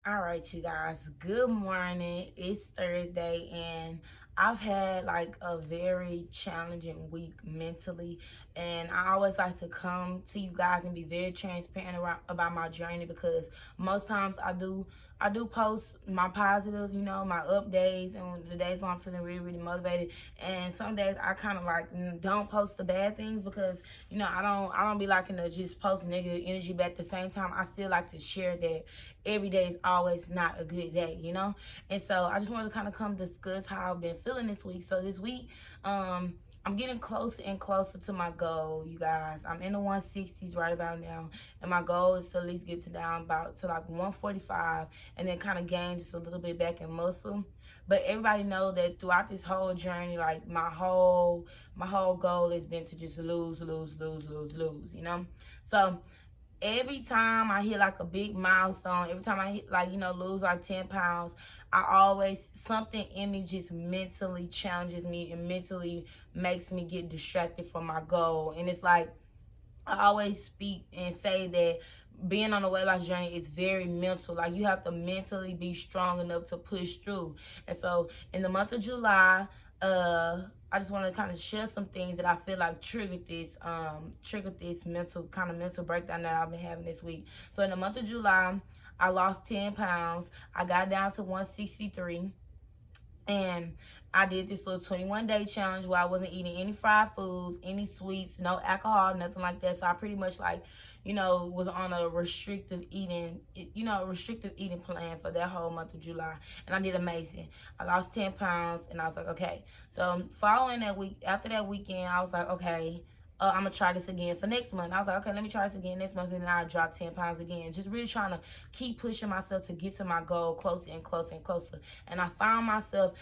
All right, you guys. Good morning. It's Thursday, and I've had like a very challenging week mentally. And I always like to come to you guys and be very transparent about my journey because most times I do post my positives, my up days, and the days when I'm feeling really, really motivated. And some days I kind of like don't post the bad things because I don't be liking to just post negative energy. But at the same time, I still like to share that every day is always not a good day. And so I just wanted to kind of come discuss how I've been feeling this week. So this week, I'm getting closer and closer to my goal, you guys. I'm in the 160s right about now, and my goal is to at least get to down about to like 145, and then kind of gain just a little bit back in muscle. But everybody know that throughout this whole journey, like my whole goal has been to just lose, lose, lose, lose, lose. So every time I hit like a big milestone, every time I hit like, lose like 10 pounds, I always, something in me just mentally challenges me and mentally makes me get distracted from my goal. And it's like, I always speak and say that being on the weight loss journey is very mental. Like, you have to mentally be strong enough to push through. And so in the month of July, I just want to kind of share some things that I feel like triggered this mental breakdown that I've been having this week. So in the month of July, I lost 10 pounds. I got down to 163. And I did this little 21-day challenge where I wasn't eating any fried foods, any sweets, no alcohol, nothing like that. So I pretty much was on a restrictive eating plan for that whole month of July. And I did amazing. I lost 10 pounds and I was like, okay. So following that week, after that weekend, I was like, okay, I'm gonna try this again for next month. I was like, okay, let me try this again next month, and then I dropped 10 pounds again. Just really trying to keep pushing myself to get to my goal closer and closer and closer. And I found myself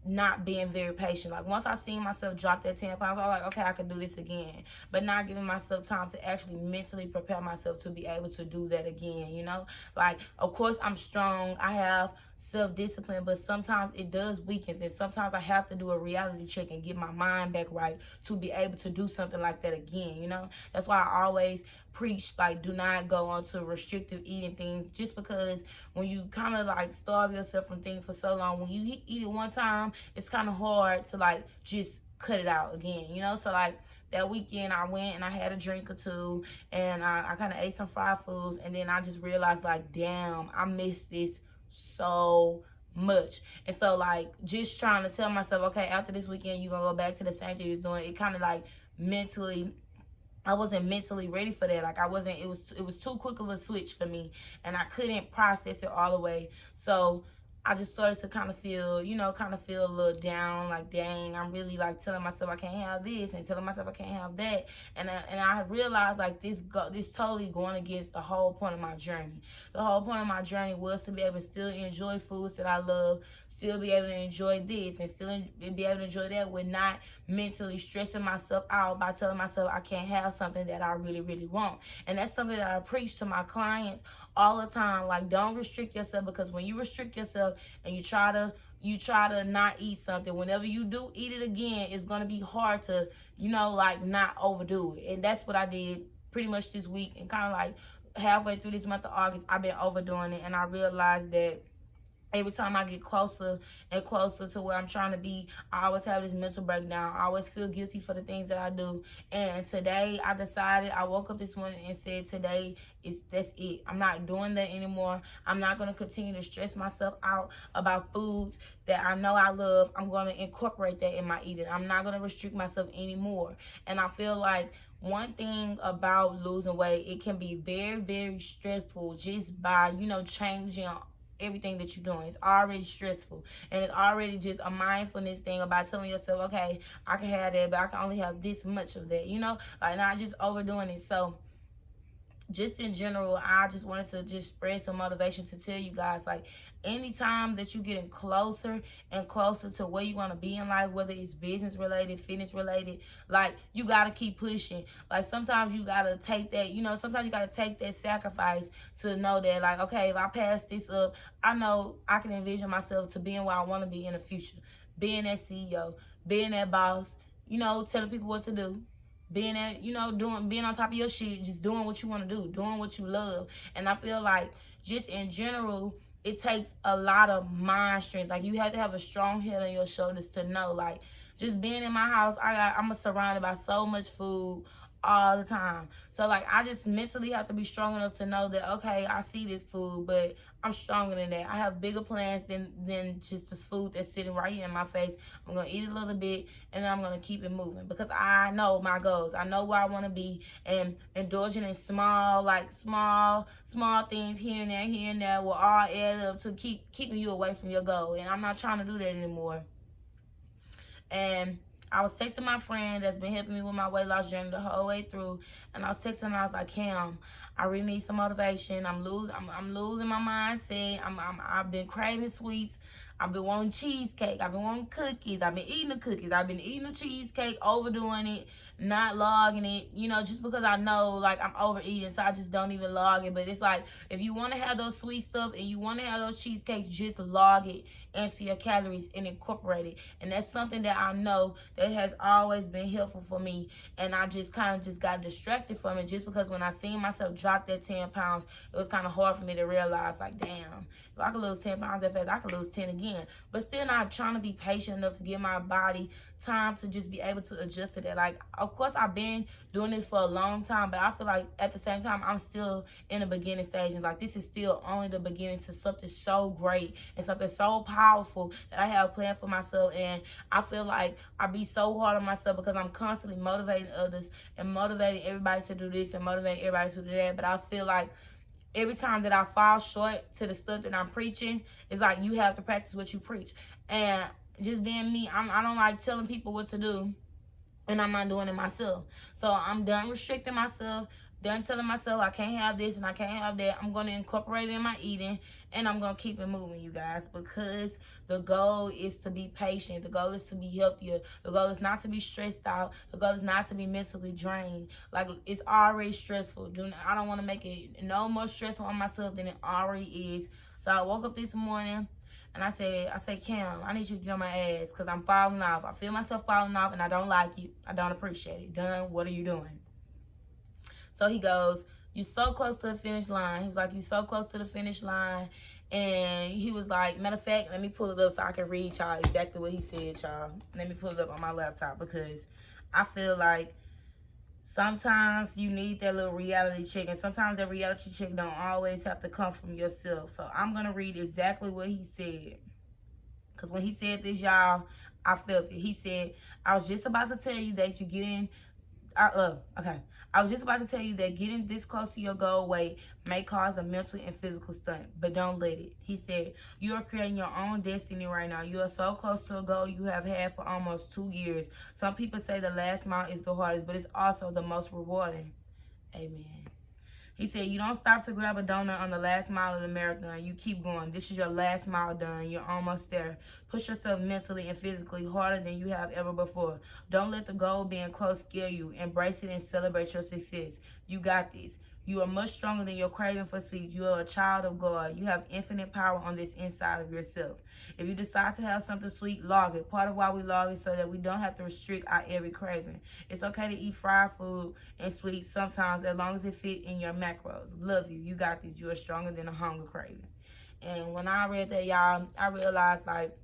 not being very patient. Like, once I seen myself drop that 10 pounds, I was like, okay, I can do this again. But not giving myself time to actually mentally prepare myself to be able to do that again. Like, of course, I'm strong. I have self-discipline, but sometimes it does weaken. And sometimes I have to do a reality check and get my mind back right to be able to do something like that again. That's why I always preach, like, do not go on to restrictive eating things, just because when you kind of like starve yourself from things for so long, when you eat it one time, it's kind of hard to like just cut it out again. So like that weekend I went and I had a drink or two, and I kind of ate some fried foods, and then I just realized, like, damn, I missed this so much. And so, like, just trying to tell myself, okay, after this weekend you're gonna go back to the same thing you was doing. It kind of like mentally, I wasn't mentally ready for that. Like, I wasn't, it was too quick of a switch for me, and I couldn't process it all the way. So I just started to kind of feel, a little down, like, dang, I'm really like telling myself I can't have this and telling myself I can't have that. And I realized, like, this totally going against the whole point of my journey. The whole point of my journey was to be able to still enjoy foods that I love, still be able to enjoy this, and still be able to enjoy that with not mentally stressing myself out by telling myself I can't have something that I really, really want. And that's something that I preach to my clients all the time. Like, don't restrict yourself, because when you restrict yourself and you try to not eat something, whenever you do eat it again, it's going to be hard to, like, not overdo it. And that's what I did pretty much this week, and kind of like halfway through this month of August, I've been overdoing it, and I realized that every time I get closer and closer to where I'm trying to be, I always have this mental breakdown. I always feel guilty for the things that I do. And today I woke up this morning and said, that's it. I'm not doing that anymore. I'm not going to continue to stress myself out about foods that I know I love. I'm going to incorporate that in my eating. I'm not going to restrict myself anymore. And I feel like one thing about losing weight, it can be very, very stressful just by, changing everything that you're doing. It's already stressful, and it's already just a mindfulness thing about telling yourself, okay, I can have that, but I can only have this much of that, like, not just overdoing it. So just in general, I just wanted to just spread some motivation to tell you guys, like, anytime that you're getting closer and closer to where you want to be in life, whether it's business related, fitness related, like, you got to keep pushing. Like, sometimes you got to take that, sometimes you got to take that sacrifice to know that, like, okay, if I pass this up, I know I can envision myself to being where I want to be in the future, being that CEO, being that boss, telling people what to do, being at, being on top of your shit, just doing what you want to do, doing what you love. And I feel like, just in general, it takes a lot of mind strength. Like, you have to have a strong head on your shoulders to know, like, just being in my house, I'm surrounded by so much food all the time. So, like, I just mentally have to be strong enough to know that, okay, I see this food, but I'm stronger than that. I have bigger plans than just this food that's sitting right here in my face. I'm gonna eat a little bit, and then I'm gonna keep it moving, because I know my goals. I know where I want to be, and indulging in small things here and there will all add up to keeping you away from your goal. And I'm not trying to do that anymore. And I was texting my friend that's been helping me with my weight loss journey the whole way through, and I was texting her, and I was like, Cam, I really need some motivation. I'm losing my mindset. I've been craving sweets. I've been wanting cheesecake. I've been wanting cookies. I've been eating the cookies. I've been eating the cheesecake, overdoing it, not logging it, just because I know, like, I'm overeating, so I just don't even log it. But it's like, if you want to have those sweet stuff and you want to have those cheesecakes, just log it into your calories and incorporate it. And that's something that I know that has always been helpful for me. And I just kind of just got distracted from it, just because when I seen myself drop that 10 pounds, it was kind of hard for me to realize, like, damn, if I could lose 10 pounds that fast, I could lose 10 again. But still not trying to be patient enough to give my body time to just be able to adjust to that. Like, of course, I've been doing this for a long time, but I feel like at the same time, I'm still in the beginning stages. Like, this is still only the beginning to something so great and something so powerful that I have planned for myself. And I feel like I be so hard on myself because I'm constantly motivating others and motivating everybody to do this and motivating everybody to do that. But I feel like every time that I fall short to the stuff that I'm preaching, it's like, you have to practice what you preach. And just being me, I don't like telling people what to do, and I'm not doing it myself. So I'm done restricting myself, done telling myself I can't have this and I can't have that. I'm going to incorporate it in my eating, and I'm going to keep it moving, you guys, because the goal is to be patient. The goal is to be healthier. The goal is not to be stressed out. The goal is not to be mentally drained. Like, it's already stressful. I don't want to make it no more stressful on myself than it already is. So I woke up this morning, and I said, Cam, I need you to get on my ass because I'm falling off. I feel myself falling off, and I don't like it. I don't appreciate it. Done, what are you doing? So he goes, you're so close to the finish line. He was like, you're so close to the finish line. And he was like, matter of fact, let me pull it up so I can read y'all exactly what he said, y'all. Let me pull it up on my laptop, because I feel like sometimes you need that little reality check, and sometimes that reality check don't always have to come from yourself. So I'm going to read exactly what he said, because when he said this, y'all, I felt it. He said, I was just about to tell you that you're getting... I was just about to tell you that getting this close to your goal weight may cause a mental and physical stunt, but don't let it. He said, you are creating your own destiny right now. You are so close to a goal you have had for almost 2 years. Some people say the last mile is the hardest, but it's also the most rewarding. Amen. He said, you don't stop to grab a donut on the last mile of the marathon. You keep going. This is your last mile done. You're almost there. Push yourself mentally and physically harder than you have ever before. Don't let the goal being close scare you. Embrace it and celebrate your success. You got this. You are much stronger than your craving for sweets. You are a child of God. You have infinite power on this inside of yourself. If you decide to have something sweet, log it. Part of why we log it so that we don't have to restrict our every craving. It's okay to eat fried food and sweets sometimes as long as it fits in your macros. Love you. You got this. You are stronger than a hunger craving. And when I read that, y'all, I realized, like,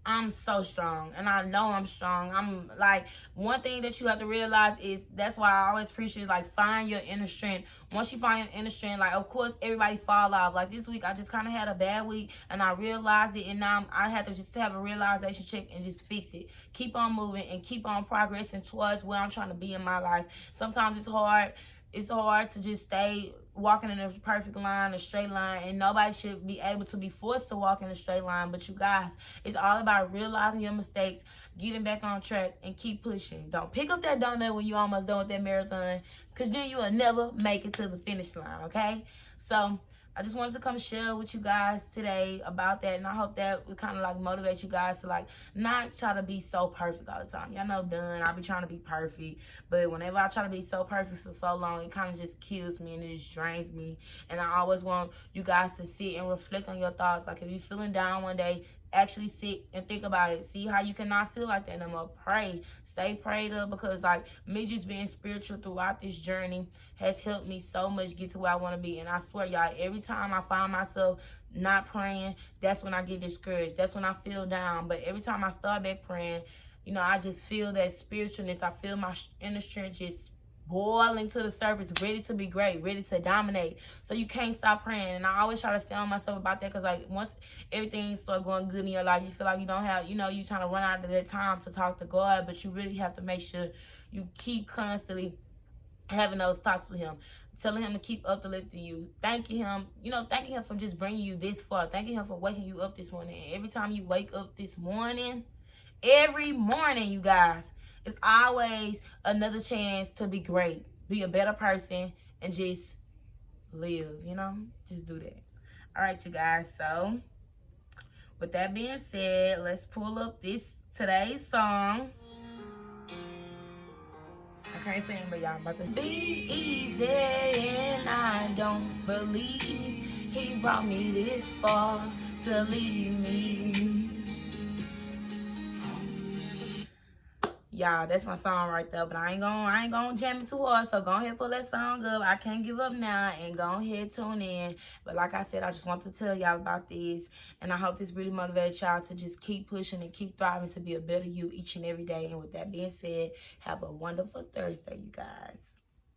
I'm so strong, and I know I'm strong. I'm like, one thing that you have to realize is, that's why I always appreciate, like, find your inner strength. Once you find your inner strength, like, of course, everybody fall off. Like, this week, I just kind of had a bad week, and I realized it, and now I had to just have a realization check and just fix it. Keep on moving and keep on progressing towards where I'm trying to be in my life. Sometimes it's hard. It's hard to just stay walking in a perfect line, a straight line, and nobody should be able to be forced to walk in a straight line. But you guys, it's all about realizing your mistakes, getting back on track, and keep pushing. Don't pick up that donut when you're almost done with that marathon, because then you will never make it to the finish line, okay? So I just wanted to come share with you guys today about that, and I hope that would kind of like motivate you guys to like not try to be so perfect all the time. Y'all know, I be trying to be perfect, but whenever I try to be so perfect for so long, it kind of just kills me and it just drains me. And I always want you guys to sit and reflect on your thoughts. Like, if you're feeling down one day, actually sit and think about it. See how you cannot feel like that no more. Pray. Stay prayed up, because like me just being spiritual throughout this journey has helped me so much get to where I want to be. And I swear, y'all, every time I find myself not praying, that's when I get discouraged. That's when I feel down. But every time I start back praying, you know, I just feel that spiritualness. I feel my inner strength just boiling to the surface, ready to be great, ready to dominate. So you can't stop praying. And I always try to stay on myself about that, because like once everything starts going good in your life, you feel like you don't have, you know, you trying to run out of that time to talk to God, but you really have to make sure you keep constantly having those talks with him, telling him to keep uplifting you, thanking him, you know, thanking him for just bringing you this far, thanking him for waking you up this morning. And every time you wake up this morning, every morning, you guys, it's always another chance to be great, be a better person, and just live, you know? Just do that. All right, you guys. So, with that being said, let's pull up today's song. I can't sing, but y'all about to be easy, and I don't believe he brought me this far to leave me. Y'all, that's my song right there. But I ain't gonna jam it too hard. So go ahead, pull that song up. I can't give up now, and go ahead, tune in. But like I said, I just want to tell y'all about this, and I hope this really motivated y'all to just keep pushing and keep thriving to be a better you each and every day. And with that being said, have a wonderful Thursday, you guys.